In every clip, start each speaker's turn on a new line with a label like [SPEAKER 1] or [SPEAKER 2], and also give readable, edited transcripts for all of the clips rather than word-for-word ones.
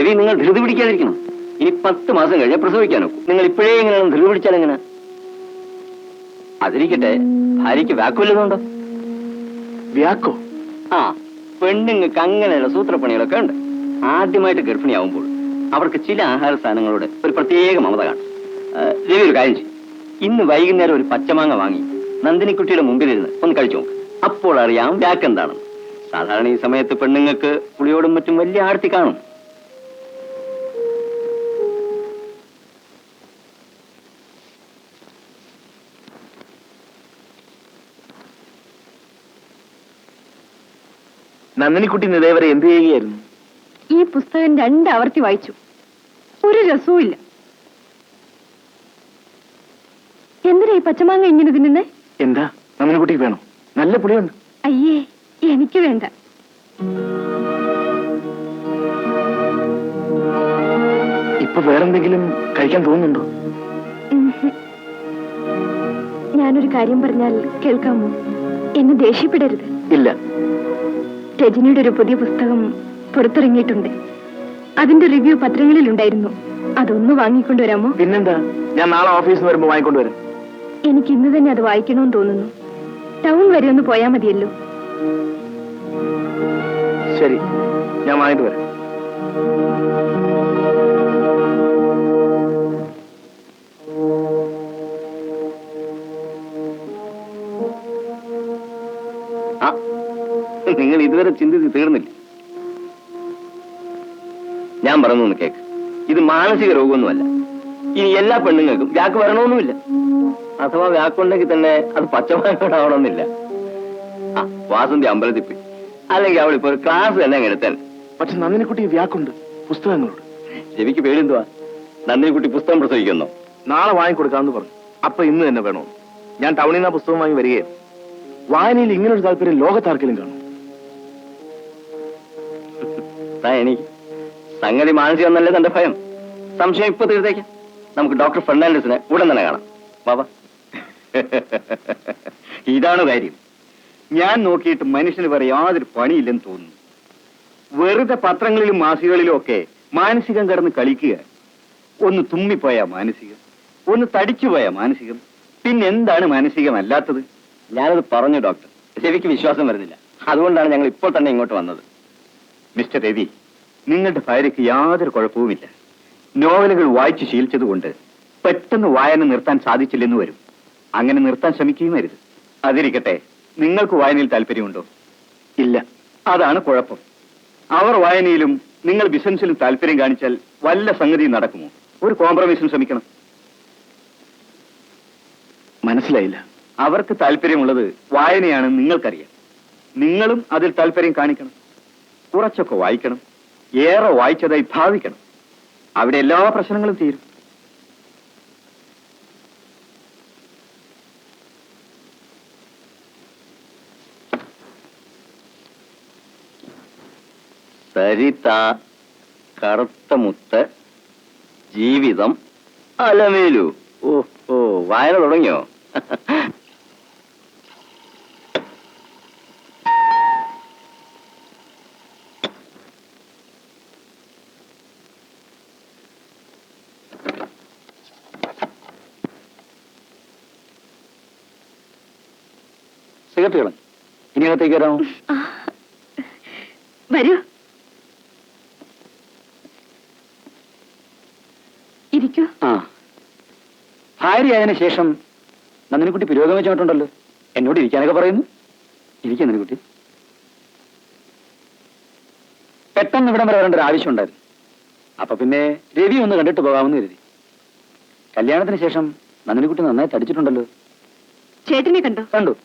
[SPEAKER 1] രവി, നിങ്ങൾ ധൃതി പിടിക്കാതിരിക്കണം. ഇനി 10 മാസം കഴിഞ്ഞാൽ പ്രസവിക്കാനോ? നിങ്ങൾ ഇപ്പോഴേ ഇങ്ങനെയാണ് ധൃതി പിടിച്ചാൽ എങ്ങനെ? അതിരിക്കട്ടെ, ഭാര്യയ്ക്ക് വ്യാക്കുവല്ലതുണ്ടോ?
[SPEAKER 2] വ്യാക്കോ?
[SPEAKER 1] ആ, പെണ്ണുങ്ങൾക്ക് അങ്ങനെയുള്ള സൂത്രപ്പണികളൊക്കെ ഉണ്ട്. ആദ്യമായിട്ട് ഗർഭിണിയാവുമ്പോൾ അവർക്ക് ചില ആഹാര സാധനങ്ങളോട് ഒരു പ്രത്യേക മമത കാണും. രവി, ഒരു കാര്യം ചെയ്യും. ഇന്ന് വൈകുന്നേരം ഒരു പച്ചമാങ്ങ വാങ്ങി നന്ദിനിക്കുട്ടിയുടെ മുമ്പിലിരുന്ന് ഒന്ന് കഴിച്ചു നോക്ക്. അപ്പോൾ അറിയാം വ്യാക്കെന്താണെന്ന്. സാധാരണ ഈ സമയത്ത് പെണ്ണുങ്ങൾക്ക് പുളിയോടും മറ്റും വലിയ ആർത്തി കാണും.
[SPEAKER 2] നന്ദിനിക്കുട്ടി ഇതേവരെ എന്ത് ചെയ്യുകയായിരുന്നു?
[SPEAKER 3] ഈ പുസ്തകം 2 ആവർത്തി വായിച്ചു. ഒരു രസവും ഇല്ല. എന്തിനാ ഈ പച്ചമാങ്ങ ഇങ്ങനെ തിന്നുന്നേ?
[SPEAKER 2] എന്താ നന്ദിനിക്കുട്ടിക്ക് വേണോ? നല്ല പുളിയുണ്ട്.
[SPEAKER 3] അയ്യേ, എനിക്ക് വേണ്ട.
[SPEAKER 2] ഇപ്പൊ വേറെന്തെങ്കിലും കഴിക്കാൻ തോന്നുന്നുണ്ടോ?
[SPEAKER 3] ഞാനൊരു കാര്യം പറഞ്ഞാൽ കേൾക്കാമോ? എന്നെ ദേഷ്യപ്പെടരുത്.
[SPEAKER 2] ഇല്ല.
[SPEAKER 3] രജനിയുടെ ഒരു പുതിയ പുസ്തകം പുറത്തിറങ്ങിയിട്ടുണ്ട്. അതിന്റെ റിവ്യൂ പത്രങ്ങളിലുണ്ടായിരുന്നു. അതൊന്ന് വാങ്ങിക്കൊണ്ടുവരാമോ?
[SPEAKER 2] പിന്നെന്താ, ഞാൻ നാളെ ഓഫീസിൽ വരുമ്പോ വാങ്ങിക്കൊണ്ടുവരാം.
[SPEAKER 3] എനിക്ക് ഇന്ന് തന്നെ അത് വായിക്കണമെന്ന് തോന്നുന്നു. ടൗൺ വരെ ഒന്ന് പോയാൽ മതിയല്ലോ.
[SPEAKER 2] ശരി, ഞാൻ വാങ്ങിട്ട് വരാം.
[SPEAKER 1] നിങ്ങൾ ഇതുവരെ ചിന്തിച്ച് തീർന്നില്ല. ഞാൻ പറഞ്ഞു കേക്ക്. ഇത് മാനസിക രോഗമൊന്നുമല്ല. ഇനി എല്ലാ പെണ്ണുങ്ങൾക്കും വ്യാക്ക് വരണമെന്നുമില്ല. അഥവാ വ്യാക്കുണ്ടെങ്കിൽ തന്നെ അത് പച്ചമാങ്ങോടാവണമെന്നില്ല. വാസന്തി അമ്പലത്തിൽ പോയി, അല്ലെങ്കിൽ അവളിപ്പോ ഒരു ക്ലാസ് തന്നെ അങ്ങ് എടുത്താൽ.
[SPEAKER 2] പക്ഷെ നന്ദിനിക്കുട്ടി വ്യാക്കുണ്ട് പുസ്തകങ്ങളോട്.
[SPEAKER 1] രവിക്ക് പേടിന്തുവാ? നന്ദിനിക്കുട്ടി പുസ്തകം പ്രസവിക്കുന്നോ?
[SPEAKER 2] നാളെ വാങ്ങിക്കൊടുക്കാമെന്ന് പറഞ്ഞു. അപ്പൊ ഇന്ന് തന്നെ വേണോ? ഞാൻ ടൗണിൽ നിന്ന് പുസ്തകം വാങ്ങി വരികയും വായനയിൽ ഇങ്ങനൊരു താല്പര്യം ലോകത്താർക്കെങ്കിലും കാണും.
[SPEAKER 1] എനിക്ക് സംഗതി മാനസികമെന്നല്ലേ തന്റെ ഭയം? സംശയം ഇപ്പൊ തീർത്തേക്കാം. നമുക്ക് ഡോക്ടർ ഫെർണാണ്ടസിനെ ഉടൻ തന്നെ കാണാം. ബാബാ,
[SPEAKER 4] ഇതാണ് കാര്യം. ഞാൻ നോക്കിയിട്ട് മനുഷ്യന് വേറെ യാതൊരു പണിയില്ലെന്ന് തോന്നുന്നു. വെറുതെ പത്രങ്ങളിലും മാസികകളിലും ഒക്കെ മാനസികം കിടന്ന് കളിക്കുക. ഒന്ന് തുമ്മിപ്പോയാ മാനസികം, ഒന്ന് തടിച്ചുപോയാ മാനസികം. പിന്നെന്താണ് മാനസികമല്ലാത്തത്?
[SPEAKER 1] ഞാനത് പറഞ്ഞു ഡോക്ടർ. രവിക്ക് വിശ്വാസം വരുന്നില്ല. അതുകൊണ്ടാണ് ഞങ്ങൾ ഇപ്പോൾ തന്നെ ഇങ്ങോട്ട് വന്നത്.
[SPEAKER 4] മിസ്റ്റർ രവി, നിങ്ങളുടെ ഭാര്യയ്ക്ക് യാതൊരു കുഴപ്പവുമില്ല. നോവലുകൾ വായിച്ചു ശീലിച്ചതുകൊണ്ട് പെട്ടെന്ന് വായന നിർത്താൻ സാധിച്ചില്ലെന്ന് വരും. അങ്ങനെ നിർത്താൻ ശ്രമിക്കുകയും വരുത്. അതിരിക്കട്ടെ, നിങ്ങൾക്ക് വായനയിൽ താല്പര്യമുണ്ടോ?
[SPEAKER 2] ഇല്ല.
[SPEAKER 4] അതാണ് കുഴപ്പം. അവർ വായനയിലും നിങ്ങൾ ബിസിനസ്സിലും താല്പര്യം കാണിച്ചാൽ വല്ല സംഗതിയും നടക്കുമോ? ഒരു കോംപ്രമൈസിന് ശ്രമിക്കണം.
[SPEAKER 2] മനസ്സിലായില്ല.
[SPEAKER 4] അവർക്ക് താല്പര്യമുള്ളത് വായനയാണെന്ന് നിങ്ങൾക്കറിയാം. നിങ്ങളും അതിൽ താല്പര്യം കാണിക്കണം. കുറച്ചൊക്കെ വായിക്കണം. ഏറെ വായിച്ചതായി ഭാവിക്കണം. അവിടെ എല്ലാ പ്രശ്നങ്ങളും തീരും.
[SPEAKER 1] സരിത, കറുത്ത മുത്ത്, ജീവിതം, അലമേലു. ഓ, വായന തുടങ്ങിയോ? സിഗരറ്റുകളും ഇനി അകത്തേക്ക് വരാമോ?
[SPEAKER 3] വരൂ, ഇരിക്കൂ.
[SPEAKER 1] ഭാര്യയായതിനു ശേഷം നന്ദിനിക്കുട്ടി പുരോഗമിച്ചിട്ടുണ്ടല്ലോ. എന്നോട് ഇരിക്കാനൊക്കെ പറയുന്നു. ഇരിക്കാൻ നന്ദിനിക്കുട്ടി. പെട്ടെന്ന് ഇവിടം വരെ വരേണ്ട ഒരു ആവശ്യം ഉണ്ടായിരുന്നു. അപ്പൊ പിന്നെ രവി ഒന്ന് കണ്ടിട്ട് പോകാമെന്ന് കരുതി. കല്യാണത്തിന് ശേഷം നന്ദിനിക്കുട്ടി നന്നായി തടിച്ചിട്ടുണ്ടല്ലോ.
[SPEAKER 3] ചേട്ടനെ കണ്ടോ?
[SPEAKER 1] കണ്ടു.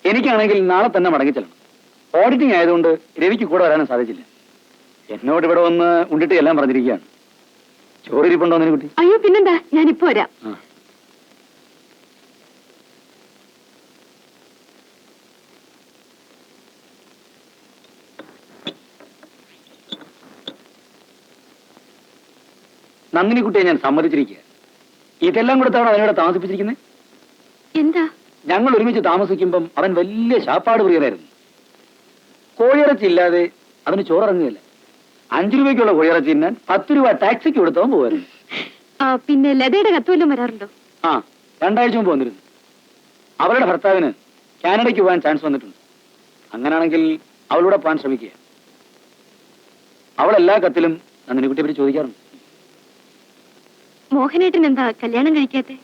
[SPEAKER 1] എനിക്കാണെങ്കിൽ നാളെ തന്നെ മടങ്ങിച്ചെല്ലണം. ഓഡിറ്റിംഗ് ആയതുകൊണ്ട് രവിക്ക് കൂടെ വരാനും സാധിച്ചില്ല. എന്നോട് ഇവിടെ വന്ന് ഉണ്ടിട്ട് എല്ലാം പറഞ്ഞിരിക്കുകയാണ്. ചോറിരിപ്പുണ്ടോ നന്ദിനിക്കുട്ടി?
[SPEAKER 3] അയ്യോ, പിന്നെന്താ, ഞാനിപ്പോ വരാം.
[SPEAKER 1] നന്ദിനിക്കുട്ടിയെ ഞാൻ സമ്മതിച്ചിരിക്കുക. ഇതെല്ലാം കൊടുത്താണ് അവനോട് താമസിപ്പിച്ചിരിക്കുന്നത്.
[SPEAKER 3] എന്താ?
[SPEAKER 1] ഞങ്ങൾ ഒരുമിച്ച് താമസിക്കുമ്പം അവൻ വലിയ ശാപ്പാട് പ്രിയനായിരുന്നു. കോഴിയിറച്ചി ഇല്ലാതെ അവന് ചോറിറങ്ങുകയില്ല.
[SPEAKER 4] 5 രൂപയ്ക്കുള്ള കോഴിയിറച്ചി തിന്നാൻ 10 രൂപ ടാക്സിക്ക് കൊടുത്തവൻ പോവായിരുന്നു.
[SPEAKER 3] പിന്നെ ലതയുടെ കത്ത് വല്ലതും വരാറുണ്ടോ?
[SPEAKER 4] ആ, 2 ആഴ്ച മുമ്പ് വന്നിരുന്നു. അവരുടെ ഭർത്താവിന് കാനഡയ്ക്ക് പോകാൻ ചാൻസ് വന്നിട്ടുണ്ട്. അങ്ങനാണെങ്കിൽ അവളൂടെ പോകാൻ ശ്രമിക്കുക. അവൾ എല്ലാ കത്തിലും നന്ദിനിക്കുട്ടിയെ പറ്റി ചോദിക്കാറുണ്ട്.
[SPEAKER 3] മോഹനേട്ടൻ എന്താ കല്യാണം കഴിക്കാത്തെ?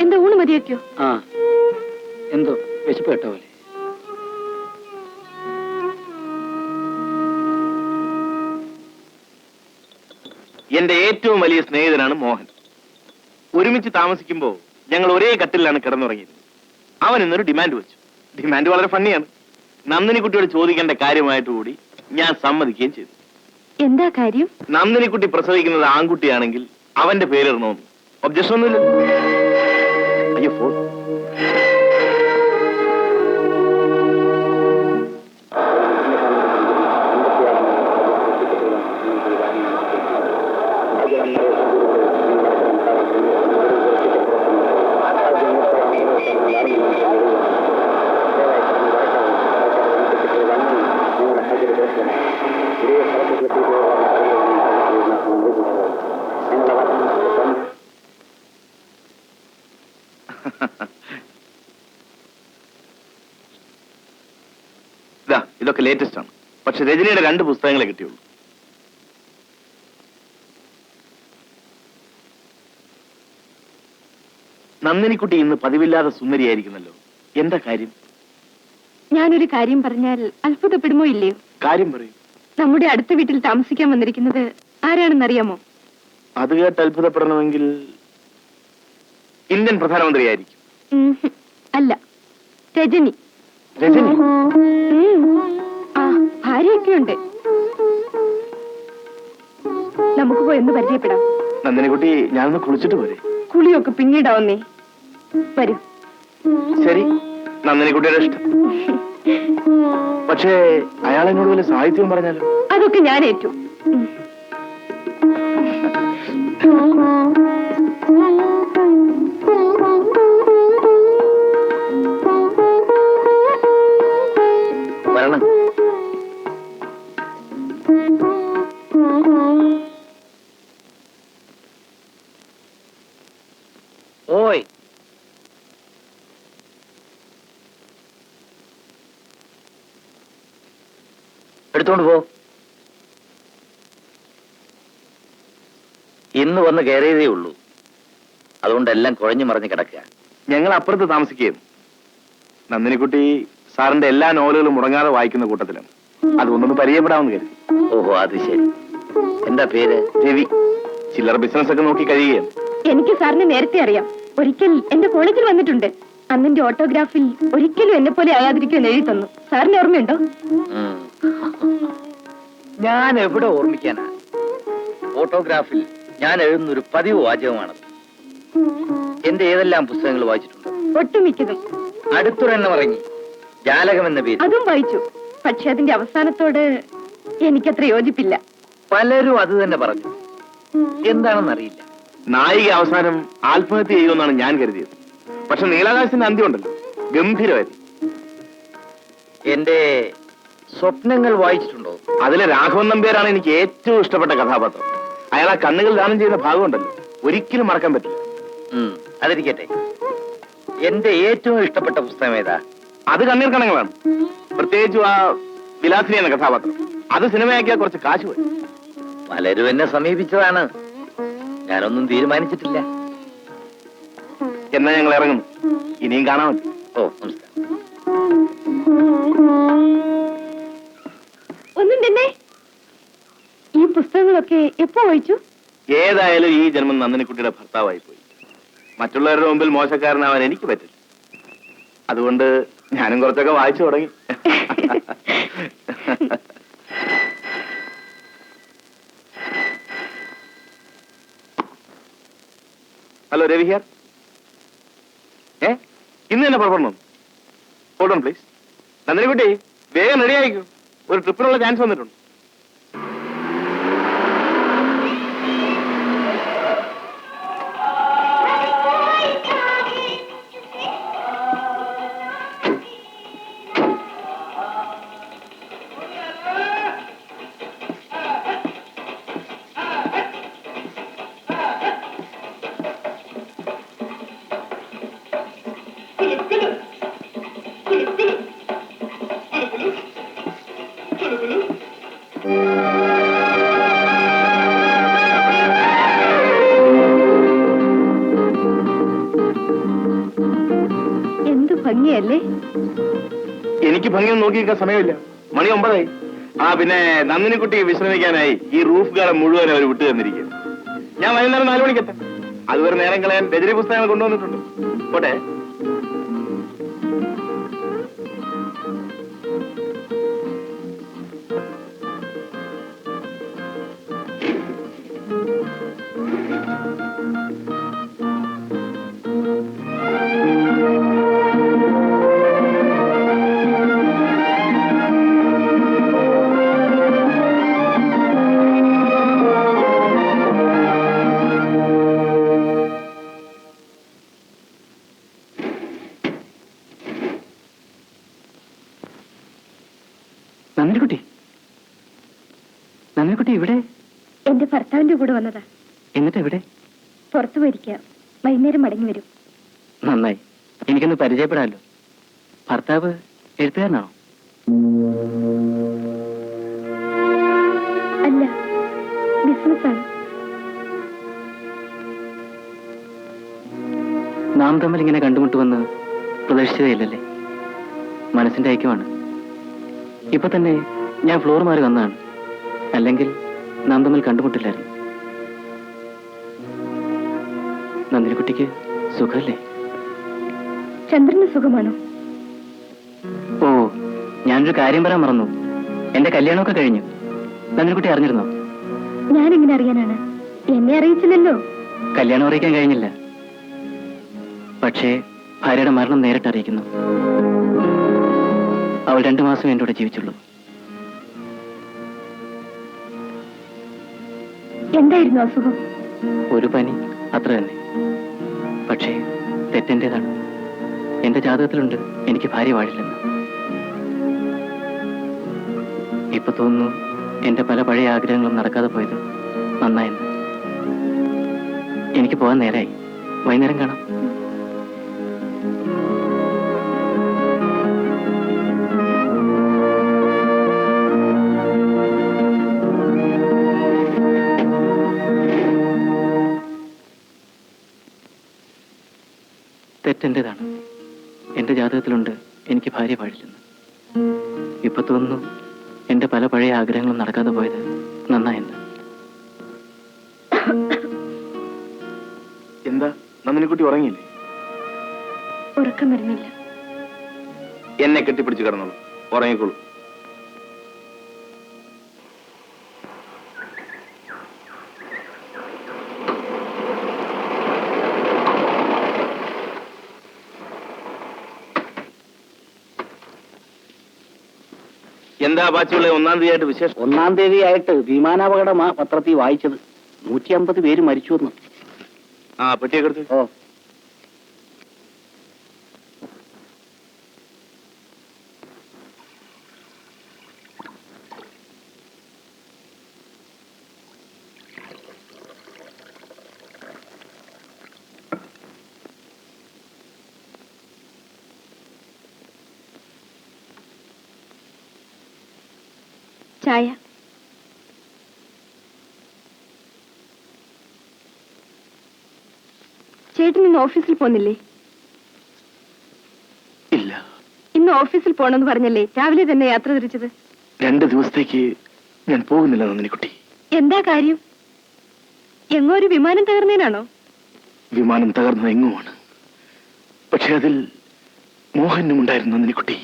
[SPEAKER 3] എന്താ ഊണ് മതിയാക്കിയോ?
[SPEAKER 4] ആ, എന്തോ വിശപ്പ് കേട്ട പോലെ.
[SPEAKER 2] എന്റെ ഏറ്റവും വലിയ സ്നേഹിതനാണ് മോഹൻ. ഒരുമിച്ച് താമസിക്കുമ്പോ ഞങ്ങൾ ഒരേ കട്ടിലാണ് കിടന്നുറങ്ങിയത്. അവൻ ഇന്നൊരു ഡിമാൻഡ് വെച്ചു. ഡിമാൻഡ് വളരെ ഫണ്ണിയാണ്. നന്ദിനിക്കുട്ടിയോട് ചോദിക്കേണ്ട കാര്യമായിട്ട് കൂടി ഞാൻ സമ്മതിക്കുകയും ചെയ്തു.
[SPEAKER 3] എന്താ കാര്യം?
[SPEAKER 2] നന്ദിനിക്കുട്ടി പ്രസവിക്കുന്നത് ആൺകുട്ടിയാണെങ്കിൽ അവന്റെ പേരിടണമെന്ന്. ഒബ്ജക്ഷൻ ഒന്നുമില്ല. അയ്യോ, ഫോൺ. ഇതൊക്കെ ലേറ്റസ്റ്റ് ആണ്. പക്ഷെ രജനിയുടെ 2 പുസ്തകങ്ങളെ കിട്ടിയുള്ളൂ. നന്ദിനിക്കുട്ടി ഇന്ന് പതിവില്ലാതെ സുന്ദരിയായിരിക്കുന്നല്ലോ. എന്താ കാര്യം?
[SPEAKER 3] ഞാനൊരു കാര്യം പറഞ്ഞാൽ അത്ഭുതപ്പെടുമോ ഇല്ലയോ?
[SPEAKER 2] കാര്യം പറയൂ.
[SPEAKER 3] നമ്മുടെ അടുത്ത വീട്ടിൽ താമസിക്കാൻ വന്നിരിക്കുന്നത് ആരാണെന്നറിയാമോ?
[SPEAKER 2] അത് കേട്ട് അത്ഭുതപ്പെടണമെങ്കിൽ ഇന്ത്യൻ പ്രധാനമന്ത്രിയായിരിക്കും.
[SPEAKER 3] അല്ല, രജനി.
[SPEAKER 2] രജനി?
[SPEAKER 3] ആ, ഭാര്യയൊക്കെ ഉണ്ട്. നമുക്ക് പോയി ഒന്ന് പരിചയപ്പെടാം.
[SPEAKER 2] നന്ദിനിക്കുട്ടി, ഞാനൊന്ന് കുളിച്ചിട്ട് പോരെ?
[SPEAKER 3] കുളിയൊക്കെ പിന്നീടാവുന്നേ. വരൂ.
[SPEAKER 2] ശരി, നന്ദിനിക്കുട്ടിയുടെ ഇഷ്ടം. പക്ഷേ അയാൾ എന്നോട് വല്ല സാഹിത്യവും പറഞ്ഞാലോ?
[SPEAKER 3] അതൊക്കെ ഞാൻ ഏറ്റു.
[SPEAKER 1] വരണം. ഓയ്, എടുത്തോണ്ട് പോ. ഇന്ന് വന്ന് കയറിയതേ ഉള്ളൂ. അതുകൊണ്ടെല്ലാം കുഴഞ്ഞു മറിഞ്ഞ് കിടക്കുക.
[SPEAKER 2] ഞങ്ങൾ അപ്പുറത്ത് താമസിക്കുകയും നന്ദിനിക്കുട്ടി സാറിന്റെ എല്ലാ നോവലുകളും മുടങ്ങാതെ വായിക്കുന്ന കൂട്ടത്തിലാണ്. അതുകൊണ്ടൊന്ന് പരിചയപ്പെടാമെന്ന് കരുതി.
[SPEAKER 1] ഓഹോ, അത് ശരി. എന്താ പേര്?
[SPEAKER 2] രവി. ചില്ലറ ബിസിനസ് ഒക്കെ നോക്കി കഴിയുകയാണ്.
[SPEAKER 3] എനിക്ക് സാറിനെ നേരത്തെ അറിയാം. ഒരിക്കൽ എന്റെ കോളേജിൽ വന്നിട്ടുണ്ട്. അന്നെന്റെ ഓട്ടോഗ്രാഫിൽ ഒരിക്കലും എന്നെ പോലെ ആയാതിരിക്കുമെന്ന് എഴുതി തന്നു. സാറിന് ഓർമ്മയുണ്ടോ?
[SPEAKER 1] ഞാൻ എവിടെ ഓർമ്മിക്കാനാ? ഫോട്ടോഗ്രാഫിൽ ഞാൻ എഴുതുന്നൊരു പതിവ് വാചകമാണത്. എന്റെ ഏതെല്ലാം പുസ്തകങ്ങൾ വായിച്ചിട്ടുണ്ട്?
[SPEAKER 3] ഒട്ടുമിക്കതും.
[SPEAKER 1] അടുത്തൊരെണ്ണം ഇറങ്ങി, ജാലകം എന്ന പേര്.
[SPEAKER 3] അതും വായിച്ചു. പക്ഷെ അതിന്റെ അവസാനത്തോട് എനിക്കത്ര യോജിപ്പില്ല.
[SPEAKER 1] പലരും അത് തന്നെ പറഞ്ഞു. എന്താണെന്നറിയില്ല.
[SPEAKER 2] നായിക അവസാനം ആത്മഹത്യ ചെയ്യുമെന്നാണ് ഞാൻ കരുതിയത്. പക്ഷെ നീലാകാശത്തിന്റെ അന്ത്യം ഉണ്ടല്ലോ, ഗംഭീരമായിരുന്നു.
[SPEAKER 1] എന്റെ സ്വപ്നങ്ങൾ വായിച്ചിട്ടുണ്ടോ?
[SPEAKER 2] അതിലെ രാഘവൻ നമ്പ്യാരാണ് എനിക്ക് ഏറ്റവും ഇഷ്ടപ്പെട്ട കഥാപാത്രം. അയാൾ ആ കണ്ണുകൾ ദാനം ചെയ്യുന്ന ഭാഗമുണ്ടല്ലോ, ഒരിക്കലും മറക്കാൻ പറ്റില്ല.
[SPEAKER 1] അതിരിക്കട്ടെ, എന്റെ ഏറ്റവും ഇഷ്ടപ്പെട്ട പുസ്തകം ഏതാ?
[SPEAKER 2] അത് കണ്ണീർ കണങ്ങളാണ്. പ്രത്യേകിച്ചും ആ വിലാസിനി എന്ന കഥാപാത്രം. അത് സിനിമയാക്കിയാൽ കുറച്ച് കാശ് പോയി.
[SPEAKER 1] പലരും എന്നെ സമീപിച്ചതാണ്. ഞാനൊന്നും തീരുമാനിച്ചിട്ടില്ല.
[SPEAKER 2] എന്നാ ഞങ്ങൾ ഇറങ്ങുന്നു. ഇനിയും കാണാമല്ലോ.
[SPEAKER 1] ഓ, നമസ്കാരം.
[SPEAKER 3] ഒന്നും തന്നെ. ഈ പുസ്തകങ്ങളൊക്കെ എപ്പോ വായിച്ചു?
[SPEAKER 2] ഏതായാലും ഈ ജന്മം നന്ദിനിക്കുട്ടിയുടെ ഭർത്താവായി പോയി. മറ്റുള്ളവരുടെ മുമ്പിൽ മോശക്കാരനാവാൻ എനിക്ക് പറ്റില്ല. അതുകൊണ്ട് ഞാനും കുറച്ചൊക്കെ വായിച്ചു തുടങ്ങി. Hello, Ravi here. ഇന്ന് തന്നെ പുറപ്പെടണം. Hold on please. നന്ദിനിക്കുട്ടി, വേഗം റെഡി ആയിക്കോ. ഒരു ട്രിപ്പിനുള്ള ചാൻസ് വന്നിട്ടുണ്ട്.
[SPEAKER 3] ഭംഗിയല്ലേ?
[SPEAKER 2] എനിക്ക് ഭംഗിയൊന്നും നോക്കി നിൽക്കാൻ സമയമില്ല. മണി 9 ആ പിന്നെ നന്ദിനിക്കുട്ടി വിശ്രമിക്കാനായി ഈ റൂഫ് ഗാർഡൻ മുഴുവൻ അവർ വിട്ടു തന്നിരിക്കും. ഞാൻ വൈകുന്നേരം 4 മണിക്കെത്താം. അതുവരെ നേരം കളയാൻ രജനി പുസ്തകങ്ങൾ കൊണ്ടുവന്നിട്ടുണ്ട്. പോട്ടെ.
[SPEAKER 1] നന്ദിനിക്കുട്ടി, നന്ദിനിക്കുട്ടി ഇവിടെ?
[SPEAKER 3] എന്റെ ഭർത്താവിന്റെ കൂടെ വന്നതാ.
[SPEAKER 1] എന്നിട്ട് എവിടെ?
[SPEAKER 3] പുറത്തു പോയിരിക്കാം, വൈകുന്നേരം മടങ്ങി വരും.
[SPEAKER 1] നന്നായി, എനിക്കൊന്ന് പരിചയപ്പെടാമല്ലോ. ഭർത്താവ് എഴുത്തുകാരനാണോ?
[SPEAKER 3] അല്ല, ബിസിനസ്സാണ്.
[SPEAKER 1] നാം തമ്മിൽ ഇങ്ങനെ കണ്ടുമുട്ടുമെന്ന് പ്രതീക്ഷിച്ചതേയില്ലല്ലേ? മനസ്സിന്റെ ഐക്യമാണ്. ഇപ്പൊ തന്നെ ഞാൻ ഫ്ലോർ മാറി വന്നതാണ്. അല്ലെങ്കിൽ നാം തമ്മിൽ കണ്ടുമുട്ടില്ലായിരുന്നു. നന്ദിനിക്കുട്ടിക്ക് സുഖമല്ലേ?
[SPEAKER 3] ചന്ദ്രന് സുഖമാണോ?
[SPEAKER 1] ഓ, ഞാനൊരു കാര്യം പറയാൻ മറന്നു. എന്റെ കല്യാണമൊക്കെ കഴിഞ്ഞു. നന്ദിനിക്കുട്ടി അറിഞ്ഞിരുന്നോ?
[SPEAKER 3] ഞാനെങ്ങനെ അറിയാനാണ്? എന്നെ അറിയിച്ചില്ലല്ലോ.
[SPEAKER 1] കല്യാണം അറിയിക്കാൻ കഴിഞ്ഞില്ല. പക്ഷേ ഭാര്യയുടെ മരണം നേരിട്ട് അറിയിക്കുന്നു. അവൾ 2 മാസം എൻ്റെ കൂടെ ജീവിച്ചുള്ളൂ.
[SPEAKER 3] എന്തായിരുന്നു അസുഖം?
[SPEAKER 1] ഒരു പനി, അത്ര തന്നെ. പക്ഷേ തെറ്റെന്റേതാണ്. എന്റെ ജാതകത്തിലുണ്ട് എനിക്ക് ഭാര്യ വാഴില്ലെന്ന്. ഇപ്പൊ തോന്നുന്നു എന്റെ പല പഴയ ആഗ്രഹങ്ങളും നടക്കാതെ പോയത് നന്നായെന്ന്. എനിക്ക് പോകാൻ നേരായി. വൈകുന്നേരം കാണാം. തെറ്റെന്റേതാണ്. എന്റെ ജാതകത്തിലുണ്ട് എനിക്ക് ഭാര്യ പാടില്ലെന്ന്. ഇപ്പൊ തോന്നുന്നു എന്റെ പല പഴയ ആഗ്രഹങ്ങളും നടക്കാതെ പോയത് നന്നായെന്ന്.
[SPEAKER 2] എന്താ നന്ദിനിക്കുട്ടി ഉറങ്ങിയില്ലേ?
[SPEAKER 3] ഉറക്കം വരുന്നില്ല.
[SPEAKER 2] എന്നെ കെട്ടിപ്പിടിച്ച് കിടന്നോളൂ, ഉറങ്ങിക്കോളൂ. എന്താ ബാച്ചിയുള്ള 1-ാം തീയതിയായിട്ട് വിശേഷം?
[SPEAKER 5] 1-ാം തീയതിയായിട്ട് വിമാനാപകടമാ പത്രത്തിൽ വായിച്ചത്. 150 പേര് മരിച്ചു എന്ന്.
[SPEAKER 2] ആ പെട്ടിയൊക്കെ എടുത്ത്.
[SPEAKER 5] ഓ,
[SPEAKER 3] ചായ. ചേട്ടൻ ഇന്ന് ഓഫീസിൽ പോന്നില്ലേ?
[SPEAKER 2] ഇല്ല.
[SPEAKER 3] ഇന്ന് ഓഫീസിൽ പോണെന്ന് പറഞ്ഞല്ലേ രാവിലെ തന്നെ യാത്ര തിരിച്ചത്?
[SPEAKER 2] 2 ദിവസത്തേക്ക് ഞാൻ പോകുന്നില്ല നന്ദിനിക്കുട്ടി.
[SPEAKER 3] എന്താ കാര്യം? എങ്ങോ ഒരു വിമാനം തകർന്നേനാണോ?
[SPEAKER 2] വിമാനം തകർന്നത് എങ്ങുമാണ്. പക്ഷെ അതിൽ മോഹനും ഉണ്ടായിരുന്നു നന്ദിനിക്കുട്ടി.